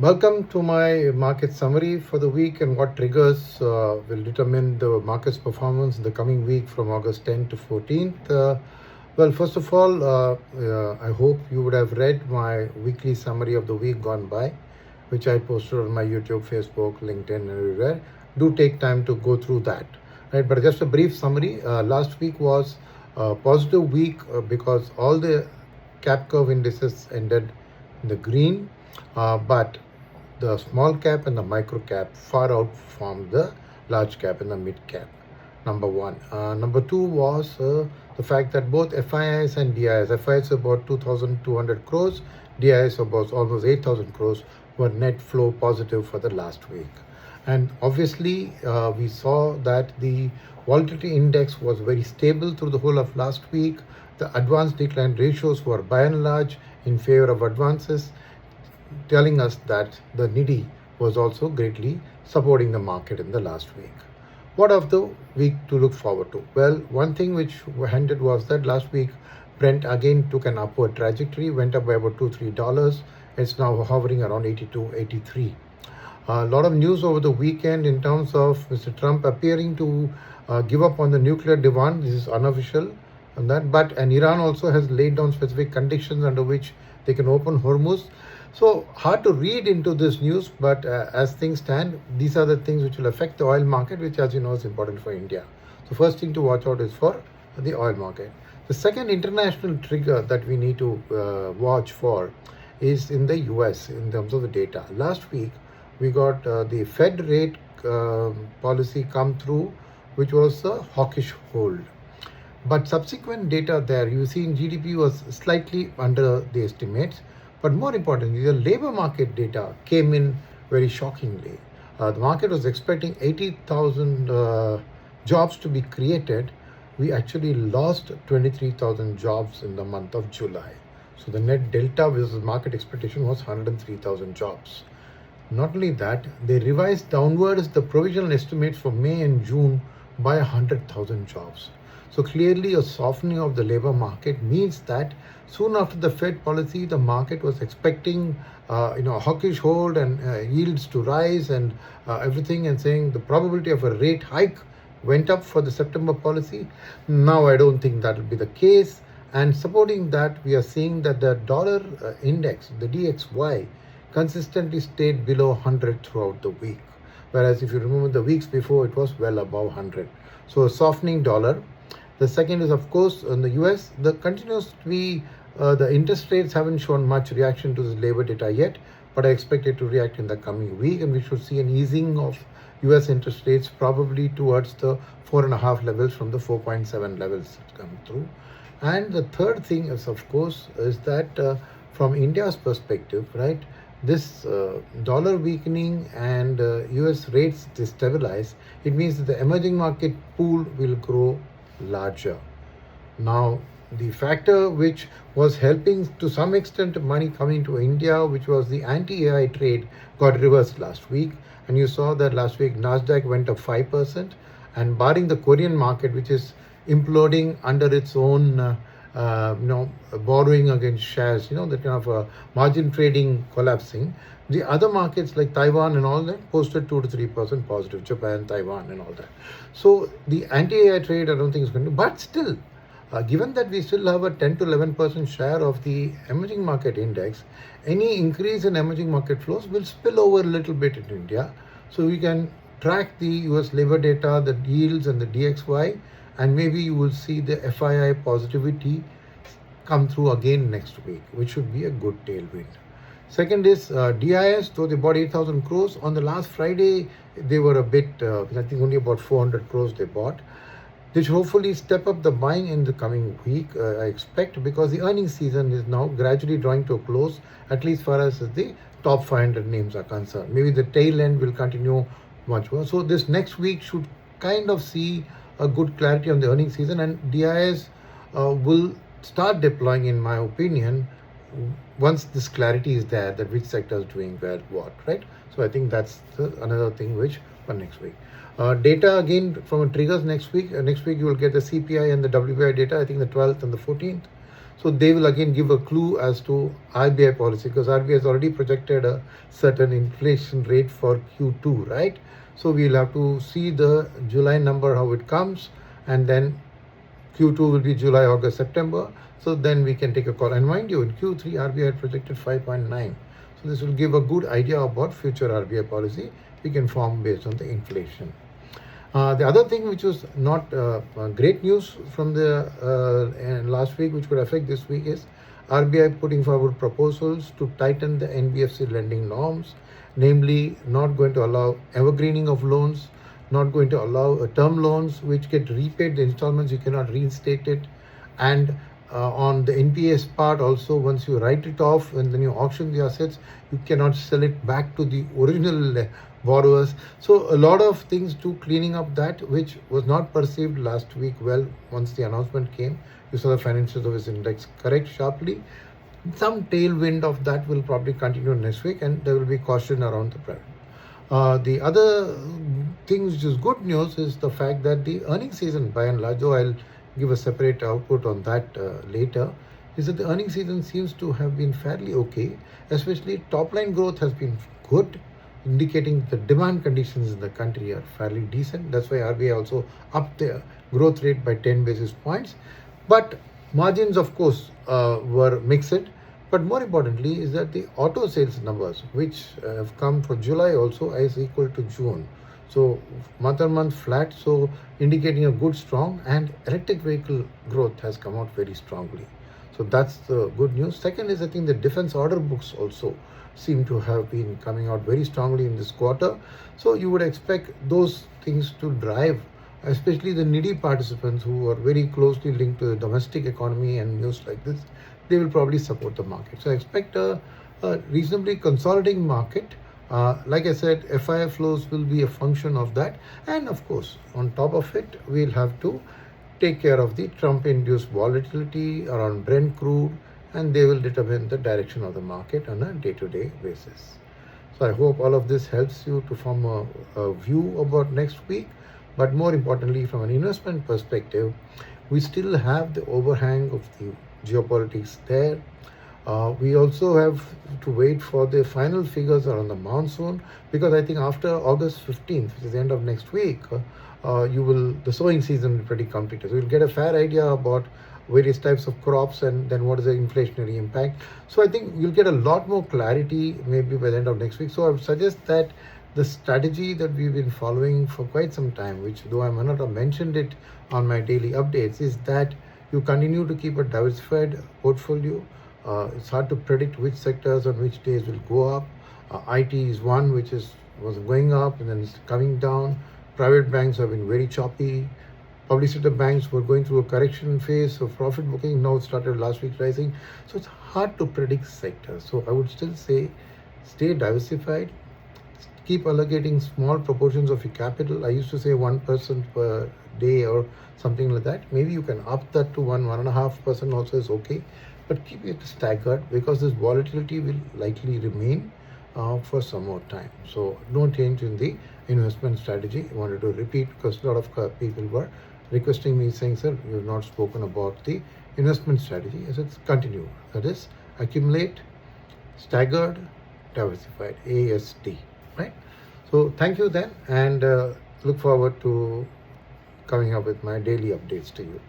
Welcome to my market summary for the week and what triggers will determine the market's performance in the coming week from August 10th to 14th. First of all, I hope you would have read my weekly summary of the week gone by, which I posted on my YouTube, Facebook, LinkedIn, and everywhere. Do take time to go through that. Right, but just a brief summary. Last week was a positive week because all the cap curve indices ended in the green, but the small cap and the micro cap far outperformed the large cap and the mid cap. Number one. Number two was the fact that both FIIs and DIIs, FIIs about 2,200 crores, DIIs about almost 8,000 crores, were net flow positive for the last week. And obviously, we saw that the volatility index was very stable through the whole of last week. The advance decline ratios were by and large in favor of advances, telling us that the Nifty was also greatly supporting the market in the last week. What of the week to look forward to? Well, one thing which handed was that last week Brent again took an upward trajectory, went up by about $2-3. It's now hovering around 82, 83. A lot of news over the weekend in terms of Mr. Trump appearing to give up on the nuclear demand. This is unofficial on that, but Iran also has laid down specific conditions under which they can open Hormuz. So hard to read into this news, but as things stand, these are the things which will affect the oil market, which, as you know, is important for India. So first thing to watch out is for the oil market. The second international trigger that we need to watch for is in the US in terms of the data. Last week, we got the Fed rate policy come through, which was a hawkish hold. But subsequent data there, you see in GDP was slightly under the estimates. But more importantly, the labor market data came in very shockingly. The market was expecting 80,000 jobs to be created. We actually lost 23,000 jobs in the month of July. So the net delta versus market expectation was 103,000 jobs. Not only that, they revised downwards the provisional estimates for May and June by 100,000 jobs. So clearly a softening of the labor market means that soon after the Fed policy, the market was expecting a hawkish hold and yields to rise and everything, and saying the probability of a rate hike went up for the September policy. Now I don't think that will be the case. And supporting that, we are seeing that the dollar index, the DXY, consistently stayed below 100 throughout the week. Whereas if you remember the weeks before, it was well above 100. So a softening dollar. The second is, of course, in the US, the continues to be the interest rates haven't shown much reaction to this labor data yet, but I expect it to react in the coming week, and we should see an easing of US interest rates probably towards the 4.5 levels from the 4.7 levels that come through. And the third thing is, of course, is that from India's perspective, right, this dollar weakening and US rates destabilize, it means that the emerging market pool will grow larger. Now, the factor which was helping to some extent money coming to India, which was the anti-AI trade, got reversed last week. And you saw that last week Nasdaq went up 5%, and barring the Korean market, which is imploding under its own borrowing against shares, the kind of margin trading collapsing. The other markets like Taiwan and all that posted 2 to 3% positive, Japan, Taiwan and all that. So the anti-AI trade, I don't think is going to, but still, given that we still have a 10 to 11% share of the emerging market index, any increase in emerging market flows will spill over a little bit in India. So we can track the US labor data, the yields and the DXY, and maybe you will see the FII positivity come through again next week, which should be a good tailwind. Second is DIS, though they bought 8,000 crores. On the last Friday, they were a bit, I think only about 400 crores they bought. They should hopefully step up the buying in the coming week, I expect, because the earnings season is now gradually drawing to a close, at least far as the top 500 names are concerned. Maybe the tail end will continue much more. So this next week should kind of see a good clarity on the earnings season, and DIS will start deploying, in my opinion, once this clarity is there, that which sector is doing well, what, right? So I think that's another thing which for next week. Data again from triggers next week. Next week you will get the CPI and the WPI data, I think the 12th and the 14th. So they will again give a clue as to RBI policy, because RBI has already projected a certain inflation rate for Q2, right? So we'll have to see the July number, how it comes, and then Q2 will be July, August, September. So then we can take a call. And mind you, in Q3, RBI had projected 5.9. So this will give a good idea about future RBI policy we can form based on the inflation. The other thing which was not great news from the last week, which could affect this week, is RBI putting forward proposals to tighten the NBFC lending norms, namely not going to allow evergreening of loans, not going to allow term loans which get repaid the installments, you cannot reinstate it, and on the NPS part also, once you write it off and then you auction the assets, you cannot sell it back to the original borrowers. So a lot of things to cleaning up that, which was not perceived last week well. Once the announcement came, you saw the financial service index correct sharply. Some tailwind of that will probably continue next week, and there will be caution around the private. The other thing which is good news is the fact that the earnings season, by and large, though I'll give a separate output on that later, is that the earnings season seems to have been fairly okay. Especially top line growth has been good, indicating the demand conditions in the country are fairly decent. That's why RBI also upped the growth rate by 10 basis points. But margins, of course, were mixed. But more importantly is that the auto sales numbers, which have come for July also, is equal to June. So month on month flat, so indicating a good strong, and electric vehicle growth has come out very strongly. So that's the good news. Second is, I think the defense order books also seem to have been coming out very strongly in this quarter. So you would expect those things to drive, especially the needy participants who are very closely linked to the domestic economy and news like this, they will probably support the market. So I expect a reasonably consolidating market. Like I said, FII flows will be a function of that. And of course, on top of it, we'll have to take care of the Trump-induced volatility around Brent crude, and they will determine the direction of the market on a day-to-day basis. So I hope all of this helps you to form a view about next week. But more importantly, from an investment perspective, we still have the overhang of the geopolitics there. We also have to wait for the final figures around the monsoon, because I think after August 15th, which is the end of next week, the sowing season will be pretty completed. So you'll get a fair idea about various types of crops and then what is the inflationary impact. So I think you'll get a lot more clarity maybe by the end of next week. So I would suggest that the strategy that we've been following for quite some time, which though I might not have mentioned it on my daily updates, is that you continue to keep a diversified portfolio. It's hard to predict which sectors on which days will go up. IT is one which was going up and then it's coming down. Private banks have been very choppy. Public sector banks were going through a correction phase, so profit booking now started last week rising. So it's hard to predict sectors. So I would still say stay diversified. Keep allocating small proportions of your capital. I used to say 1% per day or something like that. Maybe you can up that to 1.5% also is okay. But keep it staggered, because this volatility will likely remain for some more time. So no change in the investment strategy. I wanted to repeat because a lot of people were requesting me saying, sir, you have not spoken about the investment strategy. I said, continue. That is accumulate, staggered, diversified, ASD, right? So thank you then, and look forward to coming up with my daily updates to you.